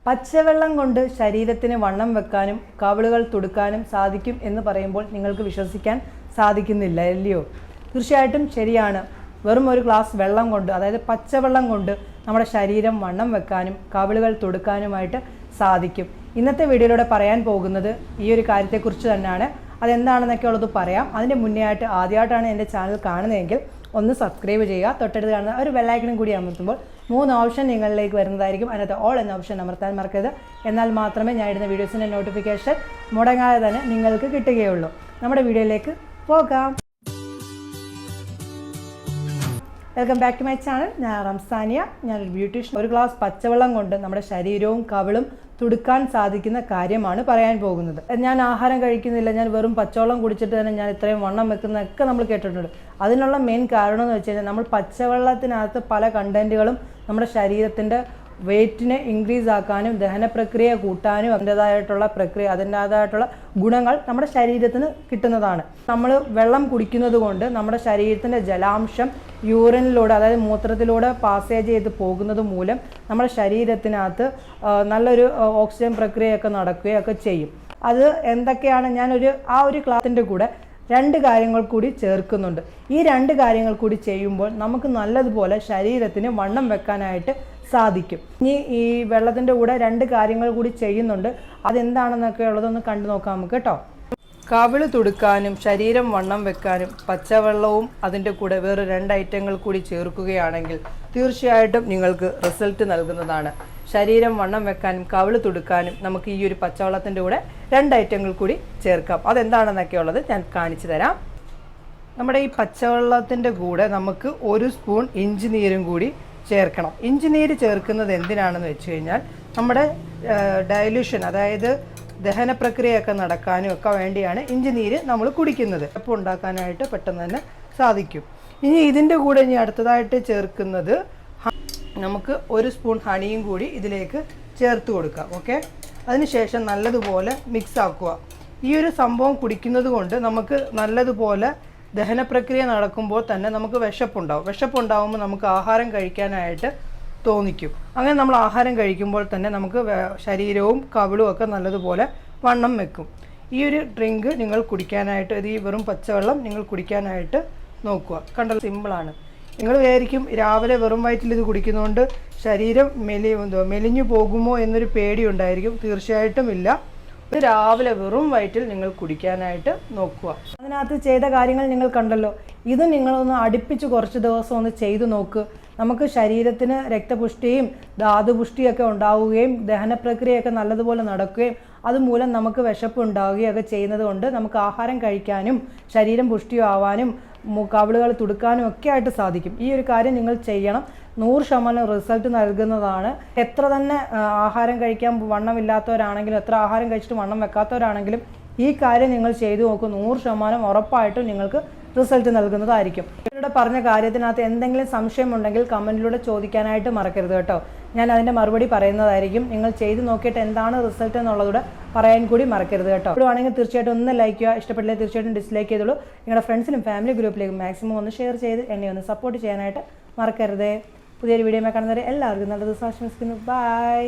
പച്ചവെള്ളം കൊണ്ട് ശരീരത്തിന് വണ്ണം വെക്കാനും കവിളുകൾ തുടുക്കാനും സാധിക്കും എന്ന് പറയുമ്പോൾ നിങ്ങൾക്ക് വിശ്വസിക്കാൻ സാധിക്കുന്നില്ല അല്ലയോ? തീർച്ചയായിട്ടും ശരിയാണ്. വെറും ഒരു ഗ്ലാസ് വെള്ളം കൊണ്ട്, അതായത് പച്ചവെള്ളം കൊണ്ട് നമ്മുടെ ശരീരം വണ്ണം വെക്കാനും കവിളുകൾ തുടുക്കാനുമായിട്ട് സാധിക്കും. ഇന്നത്തെ വീഡിയോയിലൂടെ പറയാൻ പോകുന്നത് ഈ ഒരു കാര്യത്തെക്കുറിച്ച് തന്നെയാണ്. അതെന്താണെന്നൊക്കെ ഉള്ളത് പറയാം. അതിൻ്റെ മുന്നേ ആയിട്ട് ആദ്യമായിട്ടാണ് എൻ്റെ ചാനൽ കാണുന്നതെങ്കിൽ ഒന്ന് സബ്സ്ക്രൈബ് ചെയ്യുക. തൊട്ടടുത്ത് കാണുന്ന ഒരു ബെല്ലൈക്കണും കൂടി അമർത്തുമ്പോൾ 3 ഓപ്ഷൻ നിങ്ങളിലേക്ക് വരുന്നതായിരിക്കും. അതിനകത്ത് ഓൾ എന്ന ഓപ്ഷൻ അമർത്താൻ മറക്കരുത്. എന്നാൽ മാത്രമേ ഞാൻ ഇടുന്ന വീഡിയോസിൻ്റെ നോട്ടിഫിക്കേഷൻ മുടങ്ങാതെ തന്നെ നിങ്ങൾക്ക് കിട്ടുകയുള്ളൂ. നമ്മുടെ വീഡിയോയിലേക്ക് പോകാം. Welcome back to my channel. ഞാൻ റംസാനിയ. ഞാനൊരു ബ്യൂട്ടീഷ്യൻ. ഒരു ഗ്ലാസ് പച്ചവെള്ളം കൊണ്ട് നമ്മുടെ ശരീരവും കവിളും തുടുക്കാൻ സാധിക്കുന്ന കാര്യമാണ് പറയാൻ പോകുന്നത്. ഞാൻ ആഹാരം കഴിക്കുന്നില്ല, ഞാൻ വെറും പച്ചവെള്ളം കുടിച്ചിട്ട് തന്നെ ഞാൻ ഇത്രയും വണ്ണം വെക്കുന്നതൊക്കെ നമ്മൾ കേട്ടിട്ടുണ്ട്. അതിനുള്ള മെയിൻ കാരണം എന്ന് വെച്ച് കഴിഞ്ഞാൽ നമ്മൾ പച്ചവെള്ളത്തിനകത്ത് പല കണ്ടൻറ്റുകളും നമ്മുടെ ശരീരത്തിൻ്റെ വെയ്റ്റിനെ ഇൻക്രീസ് ആക്കാനും ദഹന പ്രക്രിയ കൂട്ടാനും അതിൻ്റേതായിട്ടുള്ള ഗുണങ്ങൾ നമ്മുടെ ശരീരത്തിന് കിട്ടുന്നതാണ്. നമ്മൾ വെള്ളം കുടിക്കുന്നത് കൊണ്ട് നമ്മുടെ ശരീരത്തിൻ്റെ ജലാംശം യൂറിനിലൂടെ, അതായത് മൂത്രത്തിലൂടെ പാസേജ് ചെയ്ത് പോകുന്നത് മൂലം നമ്മുടെ ശരീരത്തിനകത്ത് നല്ലൊരു ഓക്സിജൻ പ്രക്രിയയൊക്കെ നടക്കുകയൊക്കെ ചെയ്യും. അത് എന്തൊക്കെയാണ്, ആ ഒരു ക്ലാസ്സിൻ്റെ കൂടെ 2 കാര്യങ്ങൾ കൂടി ചേർക്കുന്നുണ്ട്. ഈ 2 കാര്യങ്ങൾ കൂടി ചെയ്യുമ്പോൾ നമുക്ക് നല്ലതുപോലെ ശരീരത്തിന് വണ്ണം വെക്കാനായിട്ട് സാധിക്കും. ഇനി ഈ വെള്ളത്തിൻ്റെ കൂടെ 2 കാര്യങ്ങൾ കൂടി ചെയ്യുന്നുണ്ട്. അതെന്താണെന്നൊക്കെ ഉള്ളതൊന്ന് കണ്ടു നോക്കാം നമുക്ക് കേട്ടോ. കവിള് തുടുക്കാനും ശരീരം വണ്ണം വെക്കാനും പച്ചവെള്ളവും അതിൻ്റെ കൂടെ വേറെ 2 ഐറ്റങ്ങൾ കൂടി ചേർക്കുകയാണെങ്കിൽ തീർച്ചയായിട്ടും നിങ്ങൾക്ക് റിസൾട്ട് നൽകുന്നതാണ്. ശരീരം വണ്ണം വെക്കാനും കവിള് തുടുക്കാനും നമുക്ക് ഈ ഒരു പച്ചവെള്ളത്തിൻ്റെ കൂടെ 2 ഐറ്റങ്ങൾ കൂടി ചേർക്കാം. അതെന്താണെന്നൊക്കെ ഉള്ളത് ഞാൻ കാണിച്ചു തരാം. നമ്മുടെ ഈ പച്ചവെള്ളത്തിൻ്റെ കൂടെ നമുക്ക് 1 സ്പൂൺ ഇഞ്ചി നീരും കൂടി ചേർക്കണം. ഇഞ്ചി നീര് ചേർക്കുന്നത് എന്തിനാണെന്ന് വെച്ച് കഴിഞ്ഞാൽ നമ്മുടെ ഡയലൂഷൻ, അതായത് ദഹന പ്രക്രിയയൊക്കെ നടക്കാനും ഒക്കെ വേണ്ടിയാണ് ഇഞ്ചി നീര് നമ്മൾ കുടിക്കുന്നത്. അപ്പോൾ ഉണ്ടാക്കാനായിട്ട് പെട്ടെന്ന് തന്നെ സാധിക്കും. ഇനി ഇതിൻ്റെ കൂടെ അടുത്തതായിട്ട് ചേർക്കുന്നത് നമുക്ക് 1 സ്പൂൺ ഹണിയും കൂടി ഇതിലേക്ക് ചേർത്ത് കൊടുക്കാം. ഓക്കെ, അതിനുശേഷം നല്ലതുപോലെ മിക്സ് ആക്കുക. ഈ ഒരു സംഭവം കുടിക്കുന്നത് കൊണ്ട് നമുക്ക് നല്ലതുപോലെ ദഹന പ്രക്രിയ നടക്കുമ്പോൾ തന്നെ നമുക്ക് വിശപ്പുണ്ടാകുമ്പോൾ നമുക്ക് ആഹാരം കഴിക്കാനായിട്ട് തോന്നിക്കും. അങ്ങനെ നമ്മൾ ആഹാരം കഴിക്കുമ്പോൾ തന്നെ നമുക്ക് ശരീരവും കവിളും ഒക്കെ നല്ലതുപോലെ വണ്ണം വെക്കും. ഈ ഒരു ഡ്രിങ്ക് നിങ്ങൾ കുടിക്കാനായിട്ട്, ഈ വെറും പച്ചവെള്ളം നിങ്ങൾ കുടിക്കാനായിട്ട് നോക്കുക. കണ്ടല്ലോ, സിമ്പിളാണ്. നിങ്ങൾ വിചാരിക്കും രാവിലെ വെറും വയറ്റിൽ ഇത് കുടിക്കുന്നതുകൊണ്ട് ശരീരം മെലിഞ്ഞു പോകുമോ എന്നൊരു പേടി ഉണ്ടായിരിക്കും. തീർച്ചയായിട്ടും ഇല്ല. ഇത് രാവിലെ വെറും വയറ്റിൽ നിങ്ങൾ കുടിക്കാനായിട്ട് നോക്കുക. അതിനകത്ത് ചെയ്ത കാര്യങ്ങൾ നിങ്ങൾ കണ്ടല്ലോ. ഇത് നിങ്ങളൊന്ന് അടുപ്പിച്ച് കുറച്ച് ദിവസം ഒന്ന് ചെയ്തു നോക്ക്. നമുക്ക് ശരീരത്തിന് രക്തപുഷ്ടിയും ധാതുപുഷ്ടിയൊക്കെ ഉണ്ടാവുകയും ദഹന പ്രക്രിയയൊക്കെ നല്ലതുപോലെ നടക്കുകയും അതുമൂലം നമുക്ക് വിശപ്പ് ഉണ്ടാവുകയൊക്കെ ചെയ്യുന്നത് കൊണ്ട് നമുക്ക് ആഹാരം കഴിക്കാനും ശരീരം പുഷ്ടിയാവാനും കവിളുകൾ തുടുക്കാനും ഒക്കെ ആയിട്ട് സാധിക്കും. ഈ ഒരു കാര്യം നിങ്ങൾ ചെയ്യണം. 100% റിസൾട്ട് നൽകുന്നതാണ്. എത്ര തന്നെ ആഹാരം കഴിക്കാൻ വണ്ണമില്ലാത്തവരാണെങ്കിലും, എത്ര ആഹാരം കഴിച്ചിട്ട് വണ്ണം വെക്കാത്തവരാണെങ്കിലും ഈ കാര്യം നിങ്ങൾ ചെയ്തു നോക്കും. 100% ഉറപ്പായിട്ടും നിങ്ങൾക്ക് റിസൾട്ട് നൽകുന്നതായിരിക്കും. ഇവരുടെ പറഞ്ഞ കാര്യത്തിനകത്ത് എന്തെങ്കിലും സംശയമുണ്ടെങ്കിൽ കമൻറ്റിലൂടെ ചോദിക്കാനായിട്ട് മറക്കരുത് കേട്ടോ. ഞാൻ അതിൻ്റെ മറുപടി പറയുന്നതായിരിക്കും. നിങ്ങൾ ചെയ്ത് നോക്കിയിട്ട് എന്താണ് റിസൾട്ട് എന്നുള്ളതൂടെ പറയാൻ കൂടി മറക്കരുത് കേട്ടോ. ഇവിടെയാണെങ്കിൽ തീർച്ചയായിട്ടും ഒന്ന് ലൈക്ക് ചെയ്യുക. ഇഷ്ടപ്പെട്ടില്ലെങ്കിൽ തീർച്ചയായിട്ടും ഡിസ്ലൈക്ക് ചെയ്തോളൂ. നിങ്ങളുടെ ഫ്രണ്ട്സിനും ഫാമിലി ഗ്രൂപ്പിലേക്കും മാക്സിമം ഒന്ന് ഷെയർ ചെയ്ത് എന്നെ ഒന്ന് സപ്പോർട്ട് ചെയ്യാനായിട്ട് മറക്കരുത്. പുതിയൊരു വീഡിയോ കാണുന്നവരെ എല്ലാവർക്കും നല്ല ദിവസം ആശംസിക്കുന്നു. ബൈ.